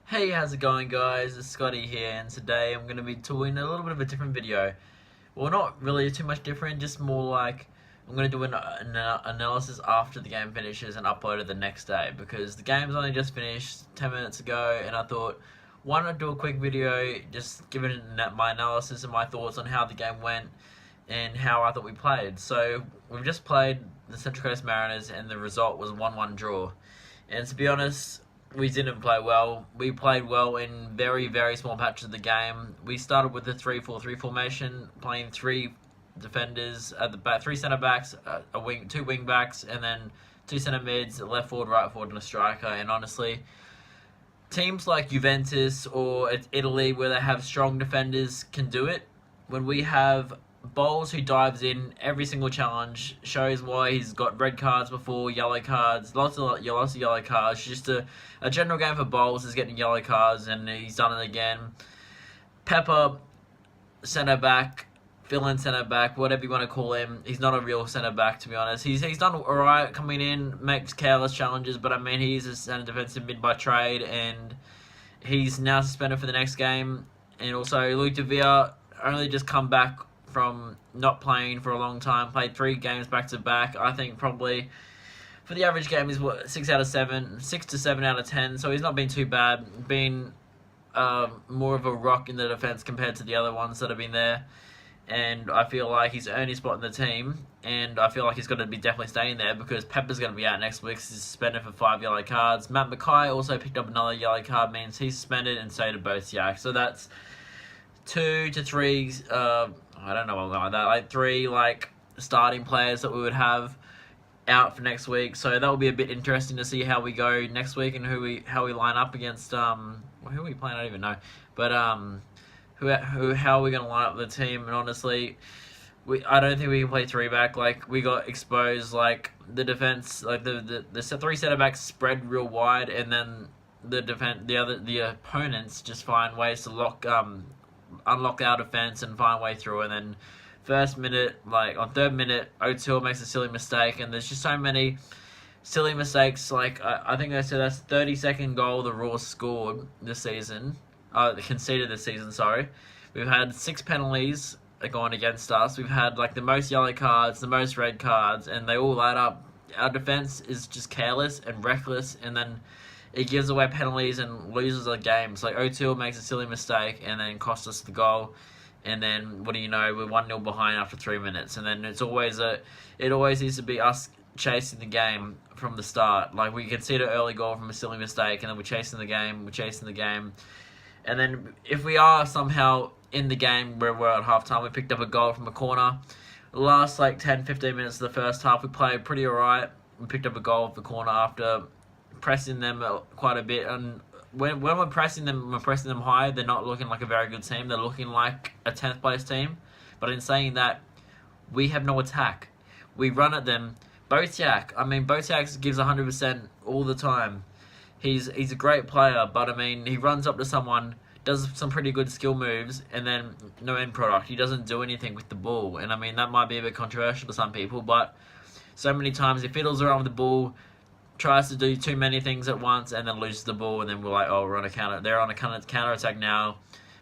Hey, how's it going, guys? It's Scotty here, and today I'm going to be doing a little bit of a different video. Well, not really too much different, just more like I'm going to do an analysis after the game finishes and upload it the next day, because the game's only just finished 10 minutes ago, and I thought, why not do a quick video just giving my analysis and my thoughts on how the game went and how I thought we played. So we've just played the Central Coast Mariners, and the result was 1-1 draw. And to be honest, we didn't play well. We played well in very, very small patches of the game. We started with the 3-4-3 formation, playing three defenders at the back, three centre backs, two wing backs, and then two centre mids, left forward, right forward, and a striker. And honestly, teams like Juventus or Italy, where they have strong defenders, can do it. When we have Bowles, who dives in every single challenge, shows why he's got red cards before, yellow cards, lots of yellow cards. Just a general game for Bowles is getting yellow cards, and he's done it again. Pepper, centre back, fill-in centre back, whatever you want to call him. He's not a real centre back, to be honest. He's done alright coming in, makes careless challenges, but I mean, he's a centre defensive mid by trade, and he's now suspended for the next game. And also, Luke De Vere only just come back from not playing for a long time, played 3 games back to back. I think probably for the average game is 6 to 7 out of 10. So he's not been too bad. Been more of a rock in the defense compared to the other ones that have been there. And I feel like he's earned his spot in the team, and I feel like he's going to be definitely staying there because Pepper's going to be out next week. He's suspended for 5 yellow cards. Matt Mackay also picked up another yellow card, means he's suspended, and so did Bosiak. So that's 2 to 3. I don't know what I'm going like that. Like 3 starting players that we would have out for next week. So that will be a bit interesting to see how we go next week and how we line up against who are we playing? I don't even know. But how are we going to line up the team? And honestly, I don't think we can play 3 back. Like, we got exposed. Like, the defense, like the 3 centre backs spread real wide, and then the opponents just find ways to unlock our defense and find a way through. And then first minute, on 3rd minute, O'Toole makes a silly mistake, and there's just so many silly mistakes. I think they said that's the 32nd goal the Raw scored this season. Conceded this season, sorry. We've had 6 penalties going against us. We've had the most yellow cards, the most red cards, and they all add up. Our defense is just careless and reckless, and then it gives away penalties and loses a game. So O'Toole makes a silly mistake and then costs us the goal. And then, what do you know, we're 1-0 behind after 3 minutes. And then it always needs to be us chasing the game from the start. Like, we concede an early goal from a silly mistake, and then we're chasing the game. And then if we are somehow in the game where we're at halftime, we picked up a goal from a corner. The last 10-15 minutes of the first half, we played pretty alright. We picked up a goal off the corner after pressing them quite a bit. And when we're pressing them high, they're not looking like a very good team. They're looking like a 10th place team. But in saying that, we have no attack. We run at them. Bosiak gives 100% all the time. He's a great player, but I mean, he runs up to someone, does some pretty good skill moves, and then no end product. He doesn't do anything with the ball. And I mean, that might be a bit controversial to some people, but so many times he fiddles around with the ball, tries to do too many things at once, and then loses the ball, and then we're like, oh, we're on a counter. They're on a counter attack now.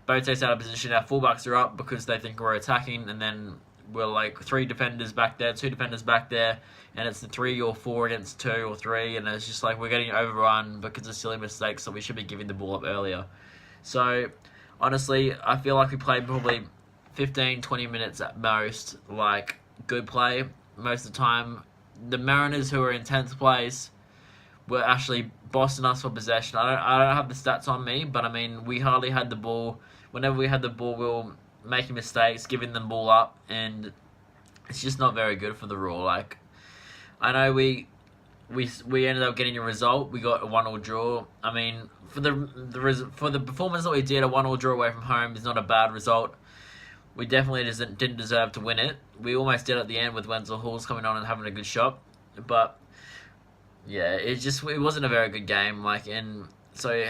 Bote's out of position. Our fullbacks are up because they think we're attacking, and then we're 3 defenders back there, 2 defenders back there, and it's the 3 or 4 against 2 or 3, and it's just we're getting overrun because of silly mistakes, so we should be giving the ball up earlier. So, honestly, I feel like we played probably 15-20 minutes at most, good play most of the time. The Mariners, who are in 10th place, were actually bossing us for possession. I don't have the stats on me, but I mean, we hardly had the ball. Whenever we had the ball, we were making mistakes, giving them ball up, and it's just not very good for the Raw. I know we ended up getting a result. We got a 1-1 draw. I mean, for the performance that we did, a 1-1 draw away from home is not a bad result. We definitely didn't deserve to win it. We almost did at the end with Wenzel Halls coming on and having a good shot, but yeah, it wasn't a very good game. And so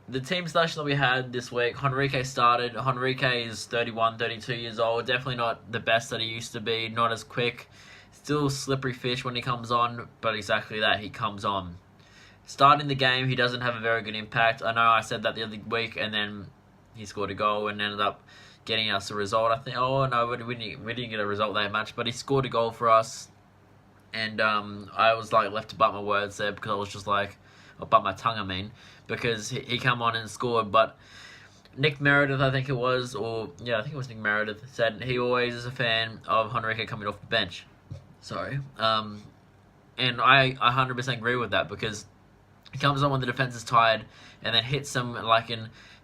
the team selection that we had this week, Henrique started. Henrique is 31, 32 years old. Definitely not the best that he used to be. Not as quick. Still slippery fish when he comes on, but exactly that, he comes on. starting the game, he doesn't have a very good impact. I know I said that the other week, and then he scored a goal and ended up getting us a result. I think. Oh no, we didn't get a result that match, but he scored a goal for us, and I was like left to bite my words there because I was just like, or bite my tongue. I mean, because he come on and scored, but Nick Meredith, I think it was, I think it was Nick Meredith, said he always is a fan of Henrique coming off the bench. Sorry. And I 100% agree with that because he comes on when the defense is tired and then hits them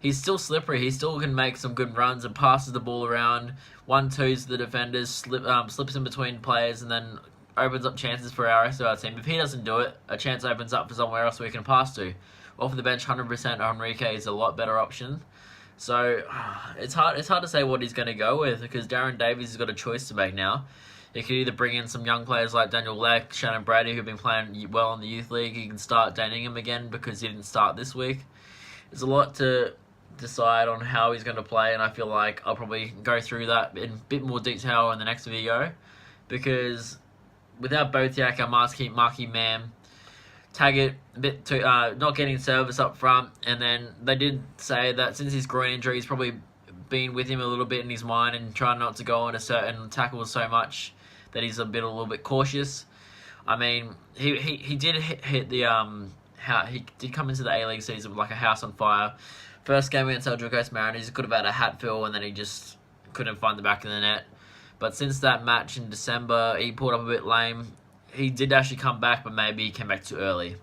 he's still slippery. He still can make some good runs and passes the ball around. 1-2s the defenders, slips in between players and then opens up chances for our rest of our team. If he doesn't do it, a chance opens up for somewhere else we can pass to. Off the bench, 100% Henrique is a lot better option. So it's hard to say what he's going to go with because Darren Davies has got a choice to make now. He could either bring in some young players like Daniel Leck, Shannon Brady, who've been playing well in the youth league. He can start dating him again because he didn't start this week. There's a lot to decide on how he's going to play, and I feel like I'll probably go through that in a bit more detail in the next video because without Botiak, our marquee man, Taggart a bit too, not getting service up front, and then they did say that since his groin injury, he's probably been with him a little bit in his mind and trying not to go on a certain tackles so much that he's a little bit cautious. I mean, he did hit the he did come into the A-League season with like a house on fire. First game against Gold Coast Mariners, he could have had a hat fill and then he just couldn't find the back of the net. But since that match in December, he pulled up a bit lame. He did actually come back, but maybe he came back too early.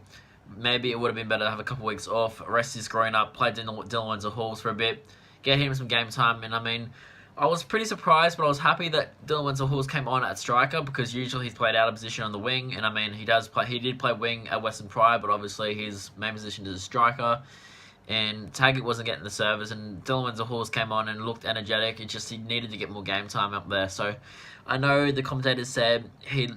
Maybe it would have been better to have a couple of weeks off, rest his groin up, play Dylan Wenzel-Halls for a bit, get him some game time. And I mean, I was pretty surprised, but I was happy that Dylan Wenzel-Halls came on at striker because usually he's played out of position on the wing. And I mean, he did play wing at Western Pride, but obviously his main position is a striker. And Taggart wasn't getting the service, and Dylan Wenzel-Halls came on and looked energetic. It just he needed to get more game time up there. So I know the commentators said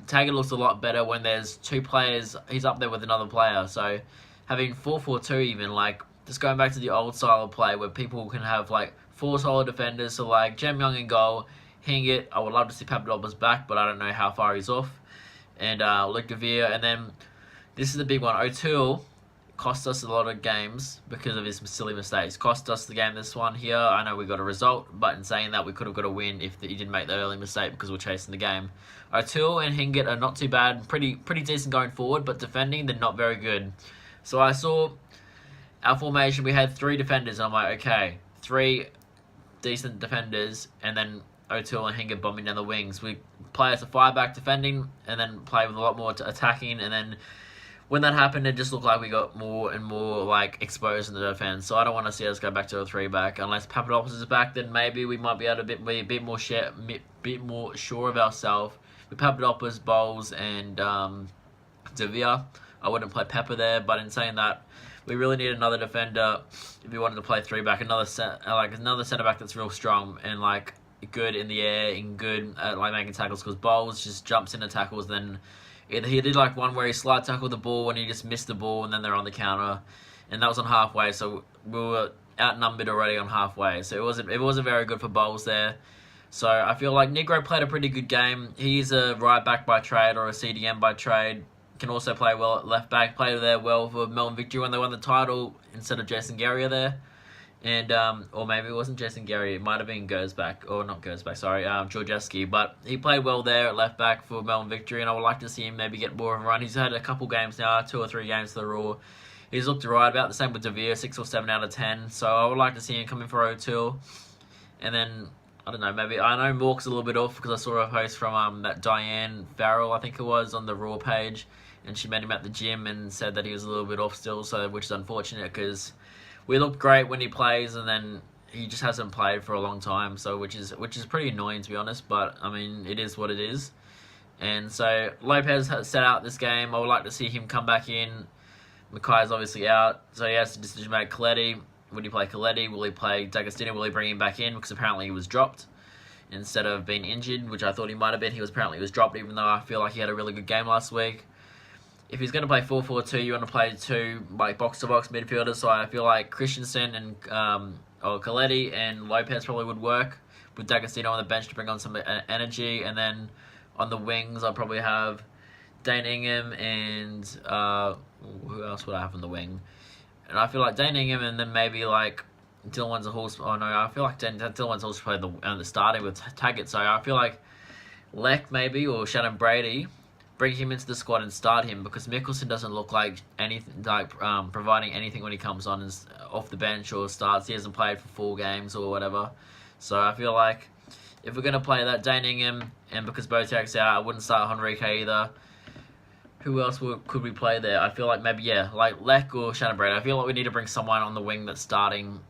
Taggart looks a lot better when there's two players. He's up there with another player. So having 4-4-2 even, like just going back to the old style of play where people can have like four solid defenders. So like Jem Young in goal, Hingit. I would love to see Papadopoulos back, but I don't know how far he's off. And Luke De Vere, and then this is the big one. O'Toole cost us a lot of games because of his silly mistakes. Cost us the game this one here. I know we got a result, but in saying that, we could have got a win if he didn't make that early mistake because we're chasing the game. O'Toole and Hingit are not too bad. Pretty decent going forward, but defending, they're not very good. So I saw our formation. We had three defenders, and I'm like, okay, three decent defenders, and then O'Toole and Hingit bombing down the wings. We play as a fire-back defending, and then play with a lot more attacking, and then when that happened, it just looked like we got more and more like exposed in the defense. So I don't want to see us go back to a 3-back unless Papadopoulos is back. Then maybe we might be able to be a bit more sure of ourselves with Papadopoulos, Bowles, and De Vere. I wouldn't play Pepper there, but in saying that, we really need another defender if we wanted to play 3-back. Another centre back that's real strong and like good in the air and good at like making tackles. Because Bowles just jumps into tackles then. He did like one where he slide tackled the ball and he just missed the ball and then they're on the counter, and that was on halfway. So we were outnumbered already on halfway. So it wasn't very good for Bowles there. So I feel like Negro played a pretty good game. He's a right back by trade or a CDM by trade. Can also play well at left back. Played there well for Melbourne Victory when they won the title instead of Jason Guerrier there. And, or maybe it wasn't Jason Guerrier, it might have been Gersbach, or not Gersbach, sorry, Georgeski, but he played well there at left back for Melbourne Victory, and I would like to see him maybe get more of a run. He's had a couple games now, 2 or 3 games to the Raw. He's looked right, about the same with De Vere, 6 or 7 out of 10, so I would like to see him come in for O'Toole. And then, I don't know, maybe, I know Mork's a little bit off, because I saw a post from that Diane Farrell, I think it was, on the Raw page, and she met him at the gym and said that he was a little bit off still, so which is unfortunate, because we looked great when he plays, and then he just hasn't played for a long time, so which is pretty annoying to be honest. But I mean, it is what it is. And so Lopez has set out this game. I would like to see him come back in. Mackay's obviously out, so he has to decision make. Coletti, would he play Coletti? Will he play D'Agostino? Will he bring him back in? Because apparently he was dropped instead of being injured, which I thought he might have been. He was dropped, even though I feel like he had a really good game last week. If he's going to play 4-4-2, you want to play 2 like box-to-box midfielders. So I feel like Christensen and or Coletti and Lopez probably would work with D'Agostino on the bench to bring on some energy. And then on the wings, I'll probably have Dane Ingham and who else would I have on the wing? And I feel like Dane Ingham and then maybe like Dylan Wenzel-Hall. Oh no, I feel like Dylan Wenzel-Hall played the starting with Taggart, so I feel like Leck maybe or Shannon Brady, bring him into the squad and start him, because Mickelson doesn't look like anything like providing anything when he comes on and off the bench or starts. He hasn't played for 4 games or whatever. So I feel like if we're gonna play that, Dane Ingham, and because Botak's out, I wouldn't start Henrique either. Who else could we play there? I feel like maybe, yeah, like Leck or Shannon Brady. I feel like we need to bring someone on the wing that's starting,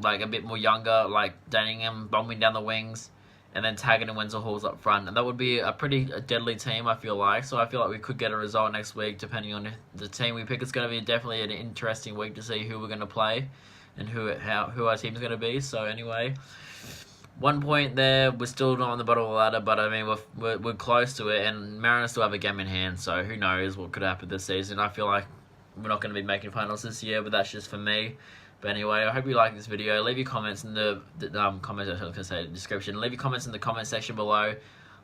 like a bit more younger, like Dane Ingham bombing down the wings, and then Taggart and Wenzel-Hall's up front. And that would be a pretty deadly team, I feel like. So I feel like we could get a result next week, depending on the team we pick. It's going to be definitely an interesting week to see who we're going to play and who our team's going to be. So anyway, 1 point there. We're still not on the bottom of the ladder, but I mean we're close to it, and Mariners still have a game in hand. So who knows what could happen this season? I feel like we're not going to be making finals this year, but that's just for me. But anyway, I hope you like this video. Leave your comments in the description. Leave your comments in the comment section below.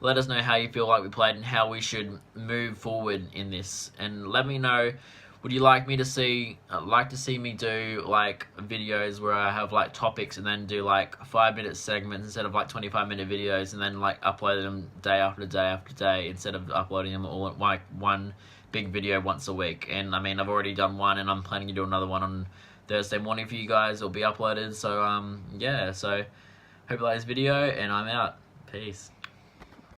Let us know how you feel like we played and how we should move forward in this. And let me know, would you like me to see me do like videos where I have like topics and then do like 5-minute segments instead of like 25-minute videos, and then like upload them day after day after day instead of uploading them all at like one big video once a week? And I mean, I've already done one, and I'm planning to do another one on Thursday morning for you guys. It'll be uploaded. So yeah, so hope you like this video, and I'm out. Peace.